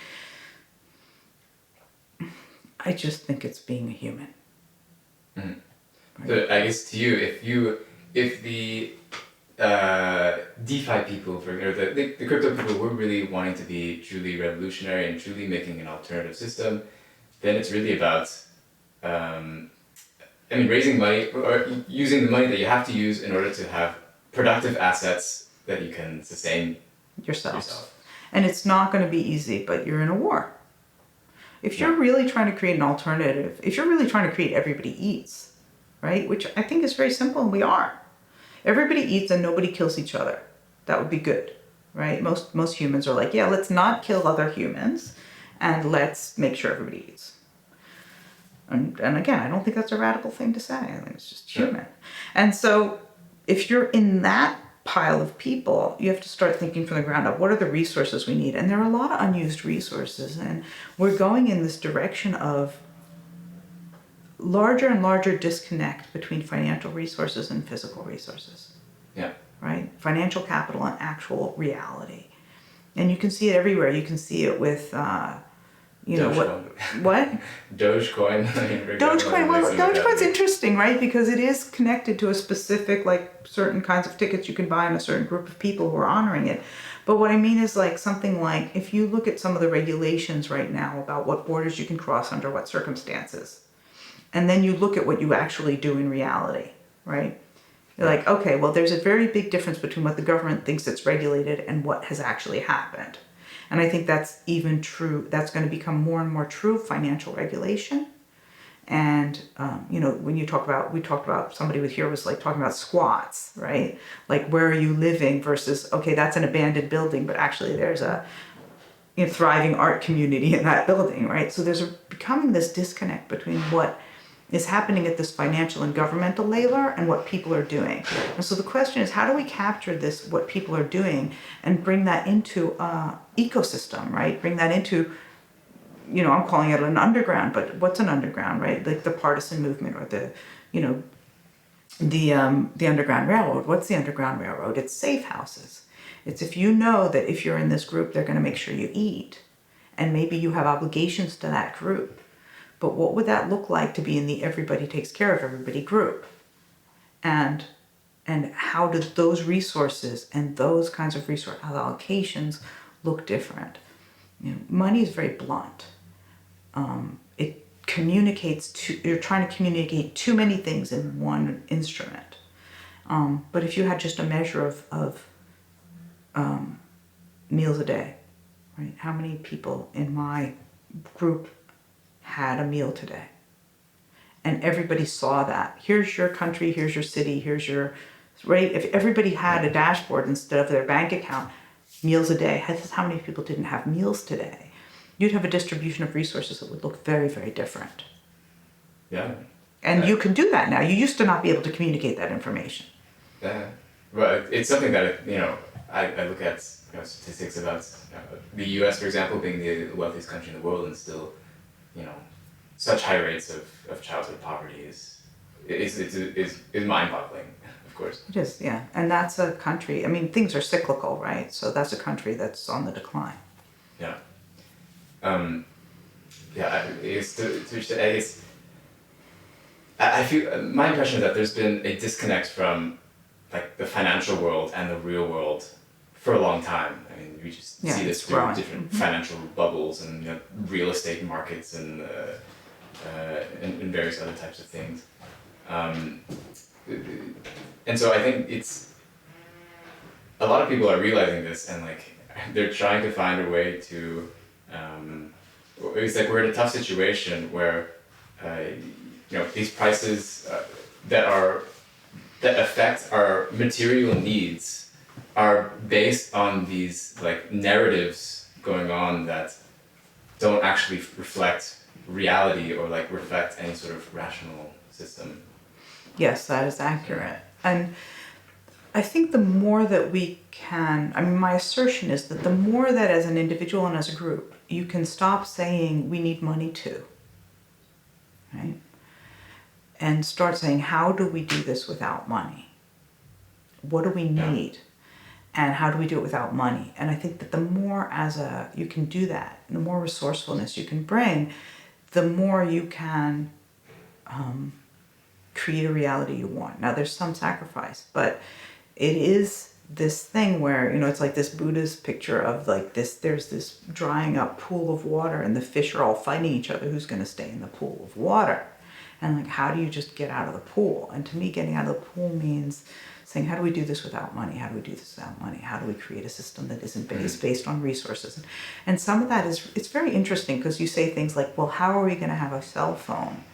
I just think it's being a human. Mm-hmm. Right? So I guess to you, if the DeFi people, the crypto people were really wanting to be truly revolutionary and truly making an alternative system, then it's really about, raising money or using the money that you have to use in order to have productive assets that you can sustain yourself. And it's not going to be easy, but you're in a war. If you're really trying to create an alternative, if you're really trying to create everybody eats, right, which I think is very simple, and we are. Everybody eats and nobody kills each other. That would be good, right? Most humans are like, yeah, let's not kill other humans and let's make sure everybody eats. And again, I don't think that's a radical thing to say. I think it's just human. And so if you're in that pile of people, you have to start thinking from the ground up, what are the resources we need? And there are a lot of unused resources, and we're going in this direction of larger and larger disconnect between financial resources and physical resources. Yeah. Right? Financial capital and actual reality. And you can see it everywhere. You can see it with, what? Dogecoin. Dogecoin. Well, Dogecoin's interesting, right? Because it is connected to a specific, certain kinds of tickets you can buy and a certain group of people who are honoring it. But what I mean is something like, if you look at some of the regulations right now about what borders you can cross under what circumstances, and then you look at what you actually do in reality, right? You're like, okay, well, there's a very big difference between what the government thinks it's regulated and what has actually happened. And I think that's even true. That's going to become more and more true of financial regulation. And, when we talked about somebody with here was talking about squats, right? Where are you living versus, okay, that's an abandoned building, but actually there's a thriving art community in that building, right? So there's becoming this disconnect between what is happening at this financial and governmental layer and what people are doing. And so the question is, how do we capture this, what people are doing, and bring that into ecosystem, right? Bring that into I'm calling it an underground, but what's an underground, right? Like the partisan movement or the, the Underground Railroad. What's the Underground Railroad? It's safe houses. It's if you know that if you're in this group, they're going to make sure you eat. And maybe you have obligations to that group. But what would that look like to be in the everybody takes care of everybody group? And how do those resources and those kinds of resource allocations look different? Money is very blunt. It communicates you're trying to communicate too many things in one instrument. But if you had just a measure of meals a day, right? How many people in my group had a meal today? And everybody saw that. Here's your country, here's your city, here's your, right? If everybody had a dashboard instead of their bank account, meals a day, this is how many people didn't have meals today. You'd have a distribution of resources that would look very, very different. Yeah. And you can do that now. You used to not be able to communicate that information. Yeah. Well, it's something that, I look at statistics about the U.S., for example, being the wealthiest country in the world, and still, such high rates of childhood poverty is mind-boggling, of course. It is, yeah. And that's a country, things are cyclical, right? So that's a country that's on the decline. Yeah. I feel, my impression is that there's been a disconnect from like the financial world and the real world for a long time. We just see this through different financial bubbles and real estate markets and various other types of things. And so I think it's, a lot of people are realizing this, and like they're trying to find a way to, it's like we're in a tough situation where these prices that affect our material needs are based on these like narratives going on that don't actually reflect reality or like reflect any sort of rational system. Yes, that is accurate. And I think the more that we can, my assertion is that the more that as an individual and as a group, you can stop saying we need money too, right? And start saying, how do we do this without money? What do we need? And how do we do it without money? And I think that the more you can do that, the more resourcefulness you can bring, the more you can create a reality you want. Now there's some sacrifice, but it is this thing where, it's like this Buddhist picture of like this, there's this drying up pool of water and the fish are all fighting each other, who's going to stay in the pool of water. And like, how do you just get out of the pool? And to me, getting out of the pool means saying, how do we do this without money? How do we do this without money? How do we create a system that isn't based on resources? And some of that it's very interesting because you say things like, well, how are we going to have a cell phone?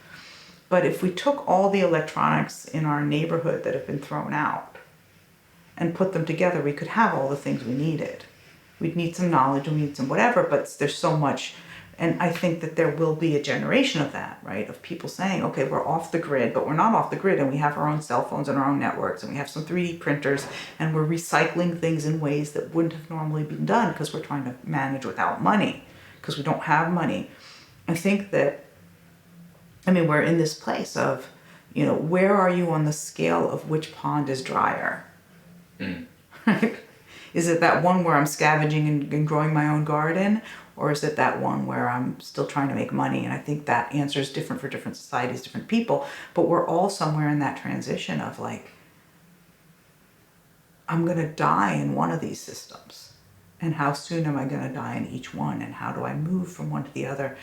But if we took all the electronics in our neighborhood that have been thrown out and put them together, we could have all the things we needed. We'd need some knowledge, we need some whatever, but there's so much. And I think that there will be a generation of that, right? Of people saying, okay, we're off the grid, but we're not off the grid, and we have our own cell phones and our own networks, and we have some 3D printers, and we're recycling things in ways that wouldn't have normally been done because we're trying to manage without money, because we don't have money. I think that, we're in this place of, where are you on the scale of which pond is drier? Right? Is it that one where I'm scavenging and growing my own garden? Or is it that one where I'm still trying to make money? And I think that answer is different for different societies, different people. But we're all somewhere in that transition of like, I'm going to die in one of these systems. And how soon am I going to die in each one? And how do I move from one to the other?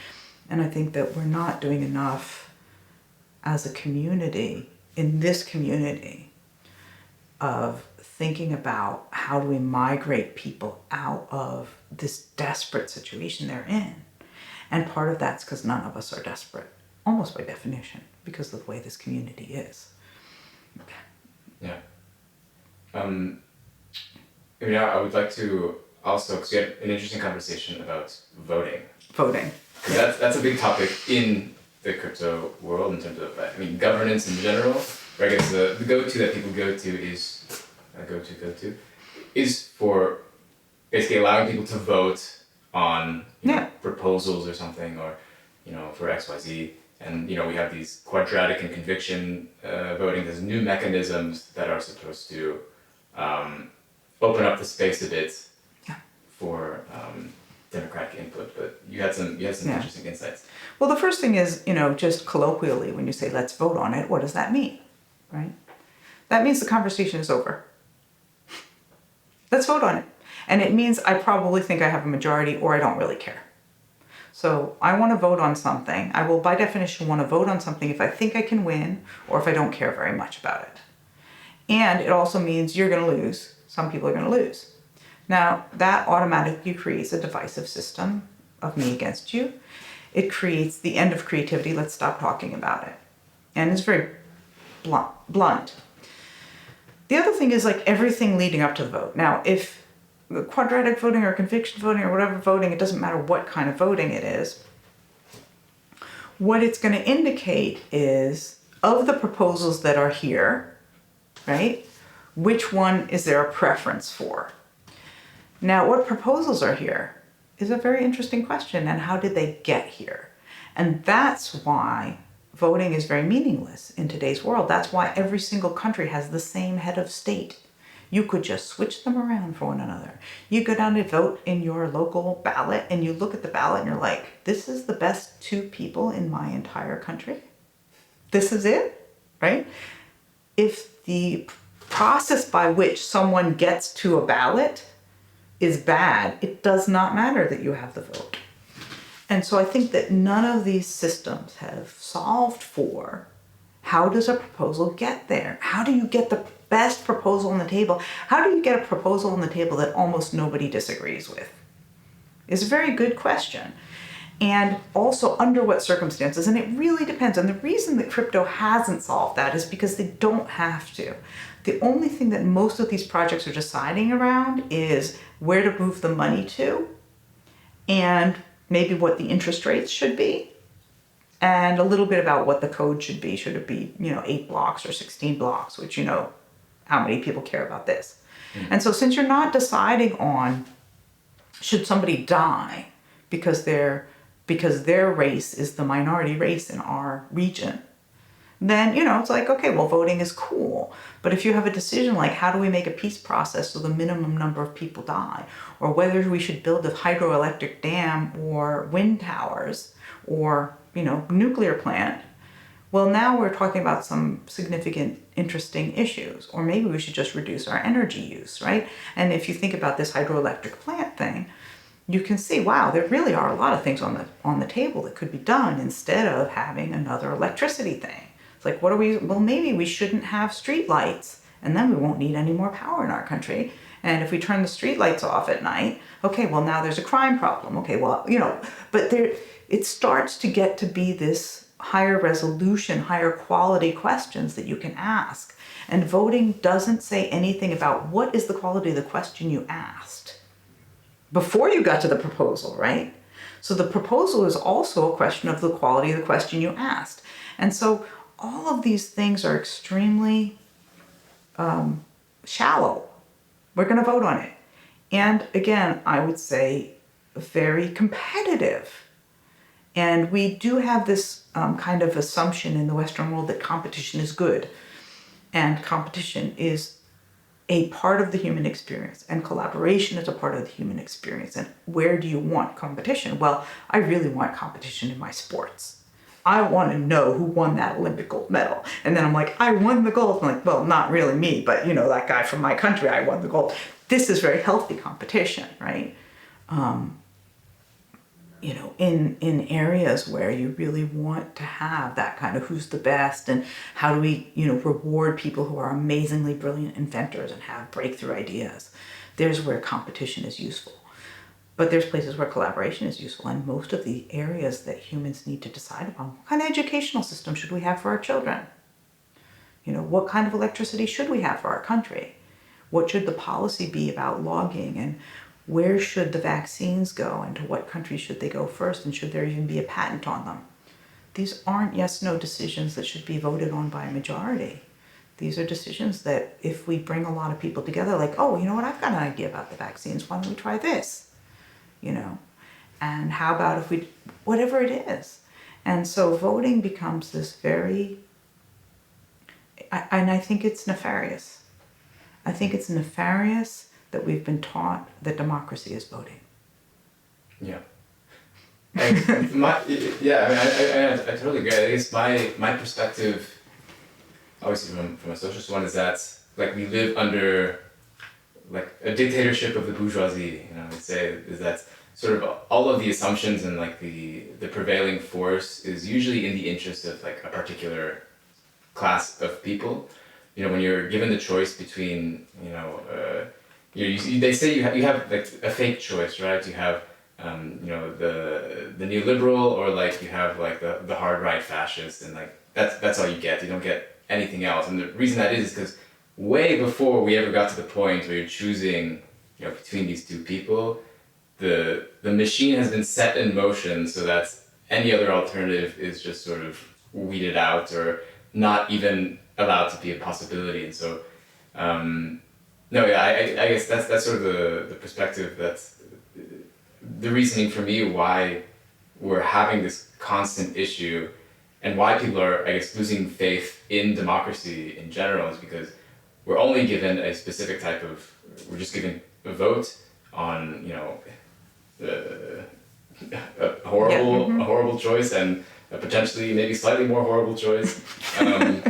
And I think that we're not doing enough as a community, in this community, of thinking about how do we migrate people out of this desperate situation they're in. And part of that's because none of us are desperate, almost by definition, because of the way this community is. Yeah. I would like to also, because we had an interesting conversation about voting. Because that's a big topic in the crypto world in terms of, governance in general. Where I guess the go-to that people go to is for basically allowing people to vote on Yeah. proposals or something, or for XYZ. And we have these quadratic and conviction voting. There's new mechanisms that are supposed to open up the space a bit Yeah. for democratic input. But you had some Yeah. interesting insights. Well, the first thing is, just colloquially, when you say let's vote on it, what does that mean, right? That means the conversation is over. Let's vote on it. And it means I probably think I have a majority, or I don't really care. So I want to vote on something. I will, by definition, want to vote on something if I think I can win, or if I don't care very much about it. And it also means you're going to lose. Some people are going to lose. Now, that automatically creates a divisive system of me against you. It creates the end of creativity. Let's stop talking about it. And it's very blunt. The other thing is everything leading up to the vote. Now, if quadratic voting or conviction voting or whatever voting, it doesn't matter what kind of voting it is, what it's going to indicate is, of the proposals that are here, right, which one is there a preference for? Now, what proposals are here is a very interesting question, and how did they get here? And that's why voting is very meaningless in today's world. That's why every single country has the same head of state. You could just switch them around for one another. You go down to vote in your local ballot, and you look at the ballot and you're like, this is the best 2 people in my entire country. This is it, right? If the process by which someone gets to a ballot is bad, it does not matter that you have the vote. And so I think that none of these systems have solved for how does a proposal get there? How do you get the best proposal on the table? How do you get a proposal on the table that almost nobody disagrees with? It's a very good question. And also under what circumstances, and it really depends. And the reason that crypto hasn't solved that is because they don't have to. The only thing that most of these projects are deciding around is where to move the money to, and maybe what the interest rates should be, and a little bit about what the code should be. Should it be, 8 blocks or 16 blocks, which how many people care about this? Mm-hmm. And so since you're not deciding on should somebody die because their race is the minority race in our region, then, it's okay, well, voting is cool. But if you have a decision like how do we make a peace process so the minimum number of people die, or whether we should build a hydroelectric dam or wind towers or, nuclear plant, well, now we're talking about some significant, interesting issues. Or maybe we should just reduce our energy use, right? And if you think about this hydroelectric plant thing, you can see, wow, there really are a lot of things on the table that could be done instead of having another electricity thing. It's well, maybe we shouldn't have street lights, and then we won't need any more power in our country. And if we turn the street lights off at night, okay, well, now there's a crime problem. Okay, well, but it starts to get to be this higher resolution, higher quality questions that you can ask. And voting doesn't say anything about what is the quality of the question you asked before you got to the proposal, right? So the proposal is also a question of the quality of the question you asked. And so all of these things are extremely shallow. We're going to vote on it. And again, I would say very competitive. And we do have this kind of assumption in the Western world that competition is good. And competition is a part of the human experience, and collaboration is a part of the human experience. And where do you want competition? Well, I really want competition in my sports. I want to know who won that Olympic gold medal. And then I'm like, I won the gold. I'm like, well, not really me, but that guy from my country, I won the gold. This is very healthy competition, right? In areas where you really want to have that kind of who's the best, and how do we, reward people who are amazingly brilliant inventors and have breakthrough ideas. There's where competition is useful. But there's places where collaboration is useful, and most of the areas that humans need to decide upon, what kind of educational system should we have for our children? What kind of electricity should we have for our country? What should the policy be about logging, and where should the vaccines go, and to what country should they go first, and should there even be a patent on them? These aren't yes-no decisions that should be voted on by a majority. These are decisions that if we bring a lot of people together, like, oh, you know what, I've got an idea about the vaccines, why don't we try this? And how about if we, whatever it is. And so voting becomes this very, and I think it's nefarious. I think it's nefarious that we've been taught that democracy is voting. Yeah. I totally agree. I guess my perspective, obviously from a socialist one, is that like we live under like a dictatorship of the bourgeoisie. You know, I would say is that sort of all of the assumptions and like the prevailing force is usually in the interest of like a particular class of people. You know, when you're given the choice between, you know, they say you have like a fake choice, right? You have you know, the neoliberal, or like you have like the hard right fascist, and like that's all you get. You don't get anything else. And the reason that is because way before we ever got to the point where you're choosing, you know, between these two people, the machine has been set in motion so that any other alternative is just sort of weeded out or not even allowed to be a possibility. And so I guess that's sort of the perspective, that's the reasoning for me why we're having this constant issue and why people are, I guess, losing faith in democracy in general, is because we're only given a specific type of, we're just given a vote on, you know, a horrible choice and a potentially maybe slightly more horrible choice. You know,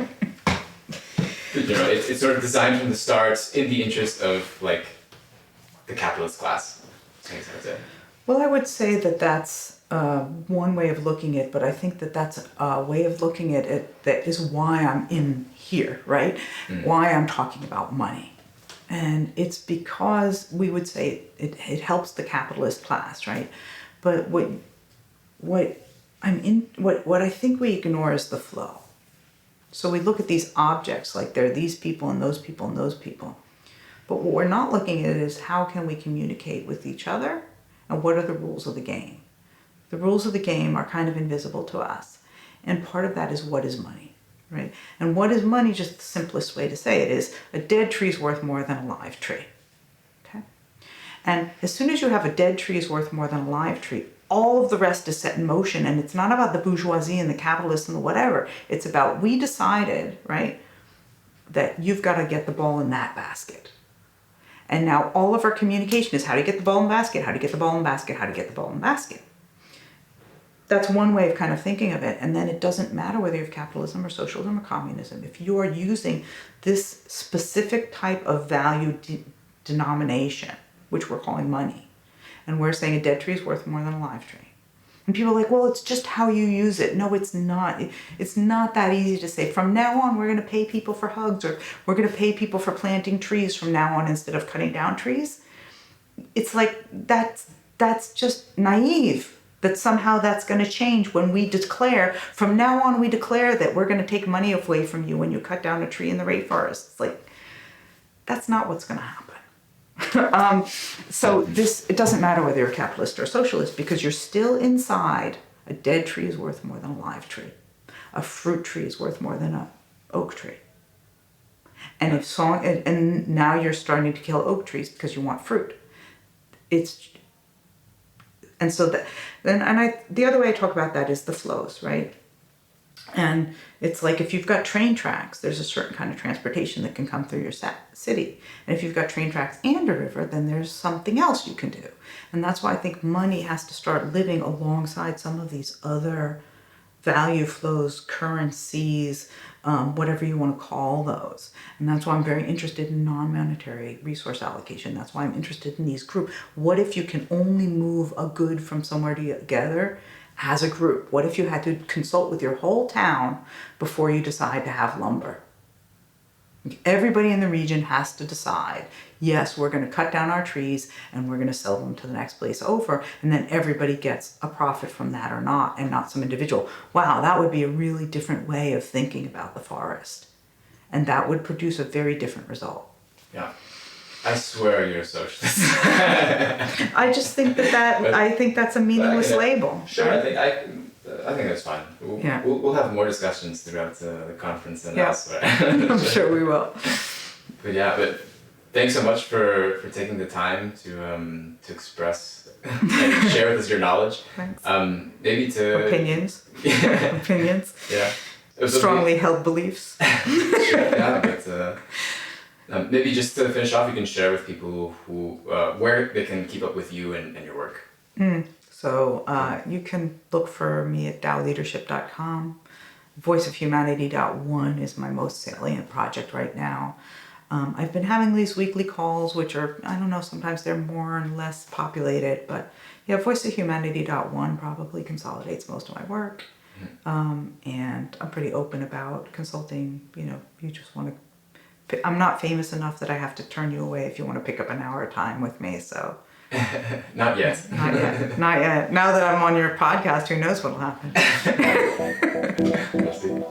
it's sort of designed from the start in the interest of like the capitalist class. I guess I would say. Well, I would say that that's one way of looking at it, but I think that that's a way of looking at it that is why I'm in here, right? Why I'm talking about money. And it's because we would say it helps the capitalist class, right? But what I think we ignore is the flow. So we look at these objects like there are these people and those people and those people. But what we're not looking at is how can we communicate with each other and what are the rules of the game. The rules of the game are kind of invisible to us. And part of that is what is money, right? And what is money, just the simplest way to say it is a dead tree is worth more than a live tree, okay? And as soon as you have a dead tree is worth more than a live tree, all of the rest is set in motion, and it's not about the bourgeoisie and the capitalists and the whatever. It's about we decided, right, that you've got to get the ball in that basket. And now all of our communication is how to get the ball in the basket, how to get the ball in the basket, how to get the ball in the basket. That's one way of kind of thinking of it. And then it doesn't matter whether you have capitalism or socialism or communism. If you are using this specific type of value denomination, which we're calling money, and we're saying a dead tree is worth more than a live tree. And people are like, well, it's just how you use it. No, it's not. It's not that easy to say, from now on, we're going to pay people for hugs, or we're going to pay people for planting trees from now on instead of cutting down trees. It's like, that's just naive, that somehow that's going to change when we declare, from now on, we declare that we're going to take money away from you when you cut down a tree in the rainforest. It's like, that's not what's going to happen. So it doesn't matter whether you're a capitalist or a socialist, because you're still inside. A dead tree is worth more than a live tree. A fruit tree is worth more than an oak tree. And and now you're starting to kill oak trees because you want fruit. The other way I talk about that is the flows, right? And it's like if you've got train tracks, there's a certain kind of transportation that can come through your city. And if you've got train tracks and a river, then there's something else you can do. And that's why I think money has to start living alongside some of these other value flows, currencies, whatever you want to call those. And that's why I'm very interested in non-monetary resource allocation. That's why I'm interested in these groups. What if you can only move a good from somewhere together as a group? What if you had to consult with your whole town before you decide to have lumber? Everybody in the region has to decide, yes, we're going to cut down our trees and we're going to sell them to the next place over, and then everybody gets a profit from that or not, and not some individual. Wow, that would be a really different way of thinking about the forest. And that would produce a very different result. Yeah. I swear you're a socialist. I just think I think that's a meaningless label. Sure, right? I think that's fine. We'll have more discussions throughout the conference and elsewhere. I'm sure we will. But thanks so much for taking the time to express and share with us your knowledge. Thanks. Maybe to Opinions. Yeah. Opinions. Yeah. Strongly held beliefs. Sure, yeah, but maybe just to finish off, you can share with people who where they can keep up with you and your work. So you can look for me at DAOleadership.com. Voiceofhumanity.one is my most salient project right now. I've been having these weekly calls, which are, I don't know, sometimes they're more and less populated, but yeah, voiceofhumanity.one probably consolidates most of my work. And I'm pretty open about consulting. You know, you just want to, I'm not famous enough that I have to turn you away if you want to pick up an hour of time with me, so. Not yet. Not yet. Not yet. Now that I'm on your podcast, who knows what'll happen. We'll see.